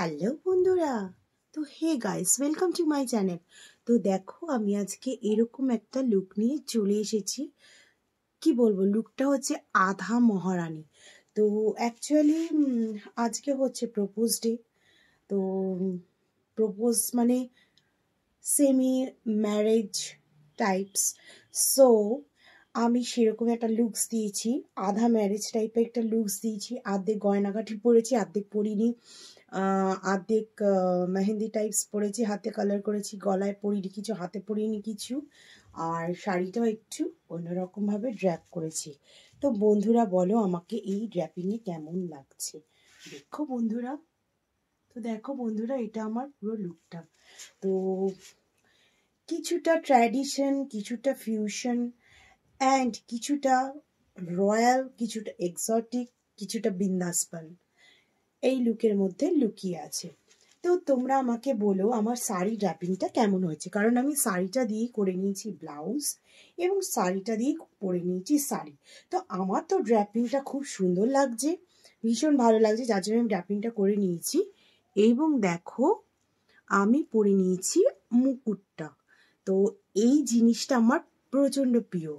Hello বন্ধুরা। তো hey guys, welcome to my channel. তো দেখো, আমি আজকে এরকম একটা লুক নিয়ে চলে এসেছি। কি বলবো, লুকটা হচ্ছে আধা মহারানী। তো অ্যাকচুয়ালি আজকে হচ্ছে প্রপোজ ডে। তো প্রপোজ মানে সেমি ম্যারেজ টাইপস। সো আমি সেরকম একটা লুকস দিয়েছি, আধা ম্যারেজ টাইপের একটা লুকস দিয়েছি। আর্ধেক গয়নাগাটি পরেছি, আর্ধেক পরিনি, আর্ধেক মেহেন্দি টাইপস পরেছি, হাতে কালার করেছি, গলায় পরিনি কিছু, হাতে পরিনি কিছু, আর শাড়িটাও একটু অন্যরকমভাবে ড্র্যাপ করেছি। তো বন্ধুরা বলো আমাকে এই ড্র্যাপিংয়ে কেমন লাগছে। দেখো বন্ধুরা, এটা আমার পুরো লুকটা। তো কিছুটা ট্র্যাডিশন, কিছুটা ফিউশন অ্যান্ড কিছুটা রয়্যাল, কিছুটা এক্সোটিক, কিছুটা বিন্দাসপন এই লুকের মধ্যে লুকিয়ে আছে। তো তোমরা আমাকে বলো আমার শাড়ি ড্র্যাপিংটা কেমন হয়েছে, কারণ আমি শাড়িটা দিয়েই করে নিয়েছি ব্লাউজ এবং শাড়িটা দিয়েই পরে নিয়েছি শাড়ি। তো আমার তো ড্র্যাপিংটা খুব সুন্দর লাগছে, ভীষণ ভালো লাগছে, যার জন্য আমি ড্র্যাপিংটা করে নিয়েছি। এবং দেখো, আমি পরে নিয়েছি মুকুটটা। তো এই জিনিসটা আমার প্রচণ্ড প্রিয়।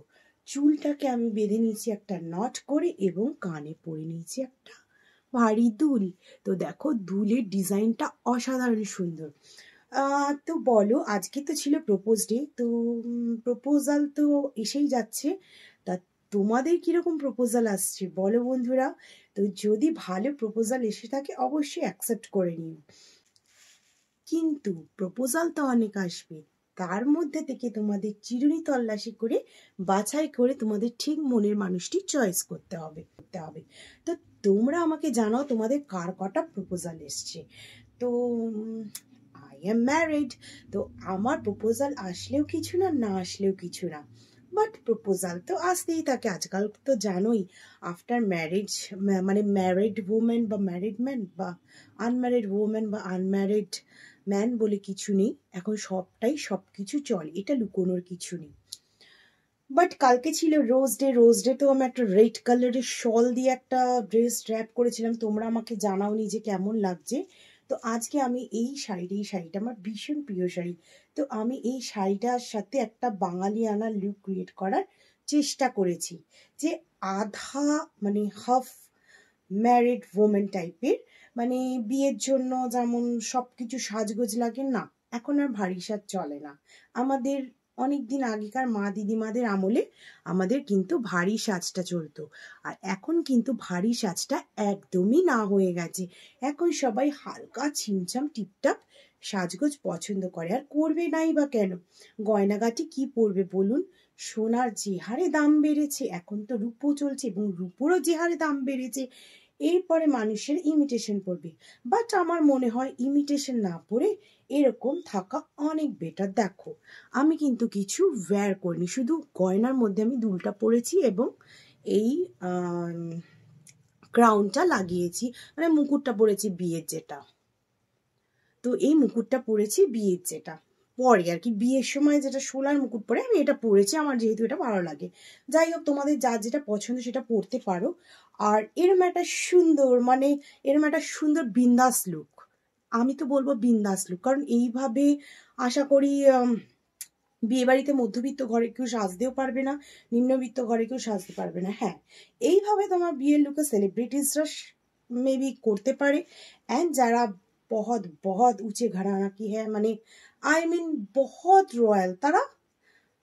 চুলটাকে আমি বেঁধে নিয়েছি একটা নট করে এবং কানে পরে নিয়েছি একটা ভারী দুল। তো দেখো, দুলের ডিজাইনটা অসাধারণ সুন্দর। তো বলো, আজকে তো ছিল প্রপোজ ডে, তো প্রপোজাল তো এসেই যাচ্ছে। তা তোমাদের কিরকম প্রপোজাল আসছে বলো বন্ধুরা। তো যদি ভালো প্রপোজাল এসে থাকে অবশ্যই অ্যাকসেপ্ট করে নিও, কিন্তু প্রপোজাল তো অনেক আসবে, তার মধ্যে থেকে তোমাদের চিরুনি তল্লাশি করে বাছাই করে তোমাদের ঠিক মনের মানুষটি চয়েস করতে হবে। তো তোমরা আমাকে জানাও তোমাদের কার কটা প্রপোজাল এসছে। তো আই এম ম্যারিড। তো আমার প্রপোজাল আসলেও কিছু না, না আসলেও কিছু না, বাট প্রপোজাল তো আসতেই থাকে। আজকাল তো জানোই, আফটার ম্যারেজ মানে ম্যারিড ওমেন বা ম্যারিড ম্যান বা আনম্যারিড ওমেন বা আনম্যারিড ম্যান বলে কিছু নেই, এখন সবটাই সব কিছু চলে, এটা লুকোনোর কিছু নেই। বাট কালকে ছিল রোজ ডে। রোজ ডে তো আমি একটা রেড কালারের শল দিয়ে একটা ড্রেস ড্র্যাপ করেছিলাম, তোমরা আমাকে জানাওনি যে কেমন লাগছে। তো আজকে আমি এই শাড়িটা আমার ভীষণ প্রিয় শাড়ি। তো আমি এই শাড়িটার সাথে একটা বাঙালিয়ানা লুক ক্রিয়েট করার চেষ্টা করেছি, যে আধা মানে হাফ ম্যারিড ওমেন টাইপের, মানে বিয়ের জন্য যেমন সব কিছু সাজগোজ লাগে না, এখন আর ভারী সাজ চলে না। আমাদের অনেক দিন আগেকার মা দিদিমাদের আমলে আমাদের কিন্তু ভারী সাজটা চলতো, আর এখন কিন্তু ভারী সাজটা একদমই না হয়ে গেছে। এখন সবাই হালকা ছিমছাম টিপটাপ সাজগোজ পছন্দ করে, আর করবে নাই বা কেন। গয়নাগাটি কি পরবে বলুন, সোনার যে হারে দাম বেড়েছে, এখন তো রূপো চলছে এবং রূপোরও যে হারে দাম বেড়েছে, এরপরে মানুষের ইমিটেশন পড়বে। বাট আমার মনে হয় ইমিটেশন না পড়ে এরকম থাকা অনেক বেটার। দেখো, আমি কিন্তু কিছু ওয়্যার করিনি, শুধু গয়নার মধ্যে আমি দুলটা পরেছি এবং এই ক্রাউনটা লাগিয়েছি, মানে মুকুটটা পরেছি বিয়ের যেটা। তো এই মুকুটটা পরেছি বিয়ের যেটা পরে আর কি, বিয়ের সময় যেটা সোলার মুকুট পরে আমি এটা পরেছি, আমার যেহেতু এটা ভালো লাগে। যাই হোক, তোমাদের যার যেটা পছন্দ সেটা পরতে পারো। আর এরম একটা সুন্দর, মানে এরম একটা সুন্দর বিন্দাস লুক, আমি তো বলবো বিন্দাস লুক, কারণ এইভাবে আশা করি বিয়ে বাড়িতে মধ্যবিত্ত ঘরে কেউ সাজতেও পারবে না, নিম্নবিত্ত ঘরে কেউ সাজতে পারবে না। হ্যাঁ, এইভাবে তোমার বিয়ের লুকে সেলিব্রিটিসরা মেবি করতে পারে, অ্যান্ড যারা बहुत बहुत ऊंचे घराना की है, মানে আই মিন बहुत রয়্যাল, তারা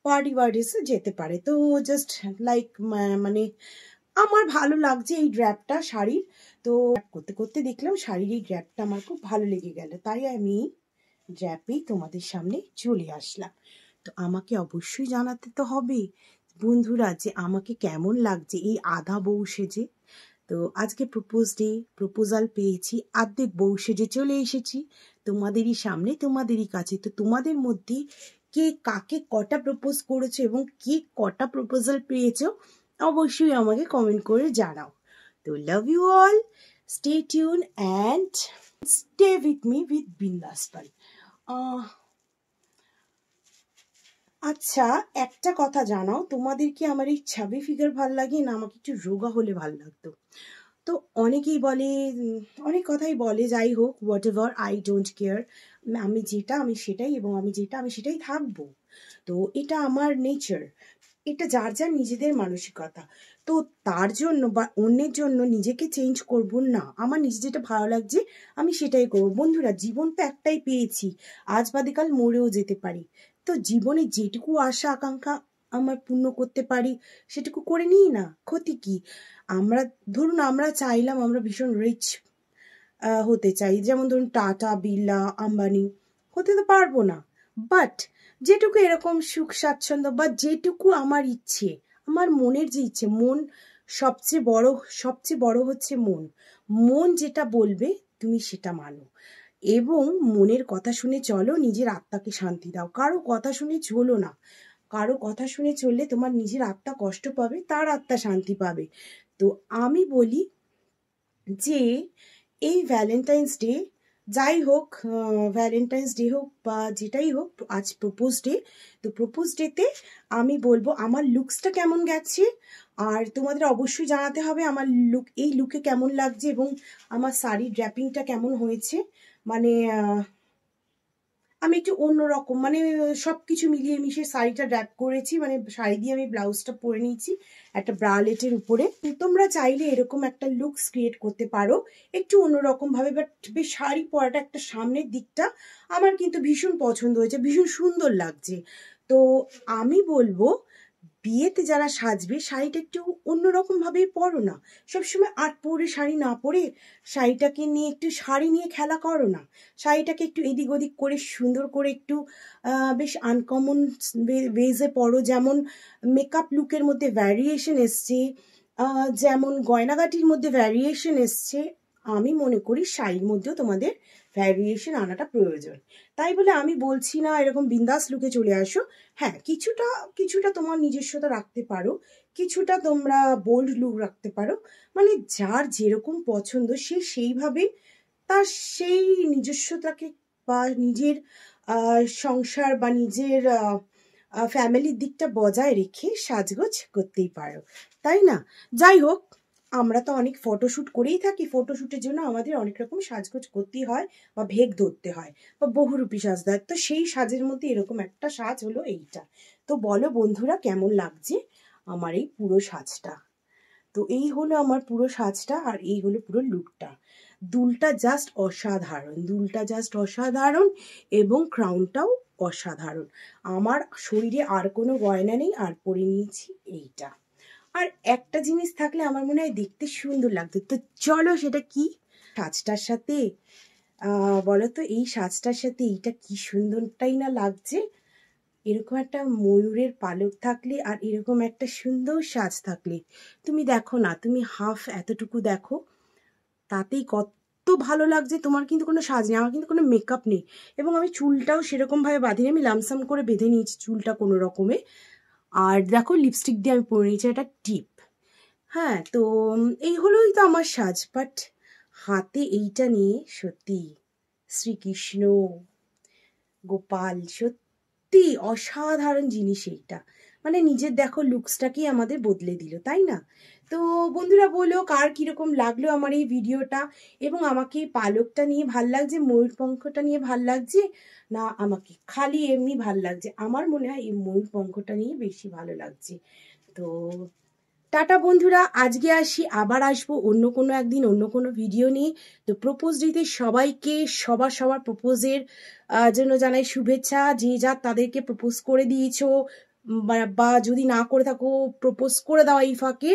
পার্টি বার্টিসে যেতে পারে। তো জাস্ট লাইক মানে আমার ভালো লাগছে এই ড্র্যাপটা শাড়ির। তো করতে করতে দেখলাম শাড়ির এই ড্র্যাপটা আমার খুব ভালো লেগে গেল, তাই আমি ড্র্যাপেই তোমাদের সামনে চলে আসলাম। তো আমাকে অবশ্যই জানাতে তো হবে বন্ধুরা যে আমাকে কেমন লাগছে এই আধা বউ সেজে। তো আজকে প্রপোজ ডে, প্রপোজাল পেয়েছি, আর্ধেক বউ সেজে চলে এসেছি তোমাদেরই সামনে, তোমাদেরই কাছে। তো তোমাদের মধ্যে কে কাকে কটা প্রপোজ করেছো এবং কে কটা প্রপোজাল পেয়েছো অবশ্যই আমাকে কমেন্ট করে জানাও। তো love you all, stay tuned and stay with me with Bindaspal. আচ্ছা, একটা কথা জানাও, তোমাদের কি আমার এই ছাবি ফিগার ভাল লাগে, না আমাকে একটু রোগা হলে ভাল লাগতো? তো অনেকেই বলে অনেক কথাই বলে, যাই হোক, what ever, I don't care. আমি যেটা আমি সেটাই, এবং আমি যেটা আমি সেটাই থাকবো। তো এটা আমার নেচার। এটা যার যার নিজেদের মানসিকতা। তো তার জন্য বা অন্যের জন্য নিজেকে চেঞ্জ করব না। আমার নিজে যেটা ভালো লাগছে আমি সেটাই করবো। বন্ধুরা, জীবন তো একটাই পেয়েছি, আজ বাদে কাল মরেও যেতে পারি। তো জীবনে যেটুকু আশা আকাঙ্ক্ষা আমার পূর্ণ করতে পারি সেটুকু করে নিই না, ক্ষতি কি? আমরা ধরুন আমরা চাইলাম আমরা ভীষণ রিচ হতে চাই, যেমন ধরুন টাটা, বিড়লা, আম্বানি, হতে তো পারবো না। বাট যেটুকু এরকম সুখ স্বাচ্ছন্দ্য বা যেটুকু আমার ইচ্ছে, আমার মনের যে ইচ্ছে, মন সবচেয়ে বড় হচ্ছে মন। মন যেটা বলবে তুমি সেটা মানো, এবং মনের কথা শুনে চলো, নিজের আত্মাকে শান্তি দাও। কারো কথা শুনে চলো না। কারো কথা শুনে চললে তোমার নিজের আত্মা কষ্ট পাবে, তার আত্মা শান্তি পাবে। তো আমি বলি যে এই ভ্যালেন্টাইন্স ডে, যাই হোক, ভ্যালেন্টাইন্স ডে হোক বা যেটাই হোক, আজ প্রপোজ ডে। তো প্রপোজ ডেতে আমি বলবো আমার লুকসটা কেমন গেছে, আর তোমাদের অবশ্যই জানাতে হবে আমার এই লুকে কেমন লাগছে, এবং আমার শাড়ির ড্র্যাপিংটা কেমন হয়েছে। মানে আমি একটু অন্যরকম, মানে সবকিছু মিলিয়ে মিশিয়ে শাড়িটা র্যাপ করেছি, মানে শাড়ি দিয়ে আমি ব্লাউজটা পরে নিয়েছি একটা ব্রালেটের উপরে। তোমরা চাইলে এরকম একটা লুকস ক্রিয়েট করতে পারো একটু অন্যরকম ভাবে, বাট বেশ শাড়ি পরাটা একটা সামনের দিকটা আমার কিন্তু ভীষণ পছন্দ হয়েছে, ভীষণ সুন্দর লাগছে। তো আমি বলবো বিয়েতে যারা সাজবে শাড়িটা একটু অন্যরকম ভাবেই পরো না। সবসময় আট পরে শাড়ি না পরে শাড়িটাকে নিয়ে একটু শাড়ি নিয়ে খেলা করো না। শাড়িটাকে একটু এদিক ওদিক করে সুন্দর করে একটু বেশ আনকমন ওয়েজে পরো। যেমন মেকআপ লুকের মধ্যে ভ্যারিয়েশন এসছে, যেমন গয়নাগাটির মধ্যে ভ্যারিয়েশন এসছে, আমি মনে করি শাড়ির মধ্যেও তোমাদের ভ্যারিয়েশন আনাটা প্রয়োজন। তাই বলে আমি বলছি না এরকম বিন্দাস লুকে চলে আসো। হ্যাঁ, কিছুটা কিছুটা তোমার নিজস্বতা রাখতে পারো, কিছুটা তোমরা বোল্ড লুক রাখতে পারো। মানে যার যেরকম পছন্দ সে সেইভাবে তার সেই নিজস্বতাকে বা নিজের সংসার বা নিজের ফ্যামিলির দিকটা বজায় রেখে সাজগোজ করতেই পারো, তাই না? যাই হোক, আমরা তো অনেক ফটোশ্যুট করেই থাকি, ফটোশ্যুটের জন্য আমাদের অনেক রকম সাজগোজ করতেই হয় বা ভেগ ধরতে হয় বা বহুরূপী সাজতে হয়। তো সেই সাজের মধ্যে এরকম একটা সাজ হলো এইটা। তো বলো বন্ধুরা, কেমন লাগছে আমার এই পুরো সাজটা? তো এই হলো আমার পুরো সাজটা, আর এই হলো পুরো লুকটা। দুলটা জাস্ট অসাধারণ, দুলটা জাস্ট অসাধারণ, এবং ক্রাউনটাও অসাধারণ। আমার শরীরে আর কোনো গয়না নেই, আর পরে নিয়েছি এইটা। আর একটা জিনিস থাকলে আমার মনে হয় দেখতে সুন্দর লাগতো। তো চলো সেটা কি? সাজটার সাথে বলো তো, এই সাজটার সাথে এইটা কি সুন্দরটাই না লাগছে। এরকম একটা ময়ূরের পালক থাকলে আর এরকম একটা সুন্দর সাজ থাকলে, তুমি দেখো না, তুমি হাফ এতটুকু দেখো, তাতেই কত ভালো লাগছে। তোমার কিন্তু কোনো সাজ নেই, আমার কিন্তু কোনো মেকআপ নেই, এবং আমি চুলটাও সেরকম ভাবে বাঁধিনি, আমি লামসাম করে বেঁধে নিয়েছি চুলটা কোনো রকমে। আর দেখো লিপস্টিক দিয়ে আমি পরে নিয়েছি একটা টিপ। হ্যাঁ, তো এই হলোই তো আমার সাজ। বাট হাতে এইটা নিয়ে সত্যি শ্রীকৃষ্ণ, গোপাল, সত্যি অসাধারণ জিনিস এইটা। মানে নিজের দেখো লুকসটাকেই আমাদের বদলে দিল, তাই না? তো বন্ধুরা বলো কার কিরকম লাগলো আমার এই ভিডিওটা, এবং আমাকে এই পালকটা নিয়ে ভাল লাগছে, ময়ূরপঙ্খটা নিয়ে ভাল লাগছে, না আমাকে খালি এমনি ভাল লাগছে? আমার মনে হয় এই ময়ূরপঙ্খটা নিয়ে বেশি ভালো লাগছে। তো টাটা বন্ধুরা, আজকে আসি, আবার আসবো অন্য কোনো একদিন অন্য কোনো ভিডিও নিয়ে। তো প্রপোজ ডেতে সবাইকে সবার প্রপোজের জন্য জানাই শুভেচ্ছা। যে যা তাদেরকে প্রপোজ করে দিয়েছো বা যদি না করে থাকো প্রপোজ করে দাও এই ফাঁকে।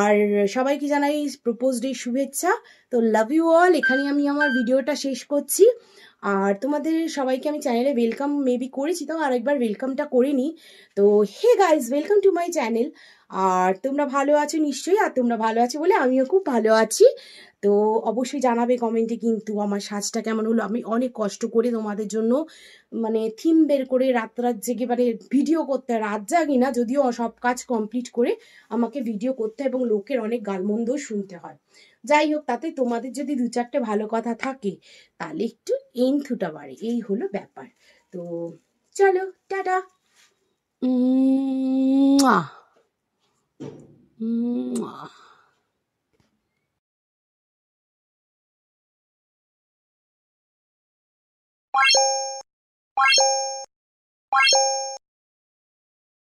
আর সবাইকে জানাই প্রপোজ ডে শুভেচ্ছা। তো লাভ ইউ অল, এখানে আমি আমার ভিডিওটা শেষ করছি। আর তোমাদের সবাইকে আমি চ্যানেলে ওয়েলকাম মেবি করেছি, তাও আরেকবার ওয়েলকামটা করে নিই। তো hey guys, welcome to my channel. আর তোমরা ভালো আছো নিশ্চয়ই, আর তোমরা ভালো আছো বলে আমিও খুব ভালো আছি। তো অবশ্যই জানাবে কমেন্টে কিন্তু আমার সাজটা কেমন হলো। আমি অনেক কষ্ট করে তোমাদের জন্য মানে থিম বের করে রাত জেগে মানে ভিডিও করতে, রাত জাগি না যদিও, সব কাজ কমপ্লিট করে আমাকে ভিডিও করতে হয় এবং লোকের অনেক গালমন্দও শুনতে হয়। যাই হোক, তাতে তোমাদের যদি দু চারটে ভালো কথা থাকে তাহলে একটু এন্থুটা বাড়ে, এই হলো ব্যাপার। তো চলো টাটা। উম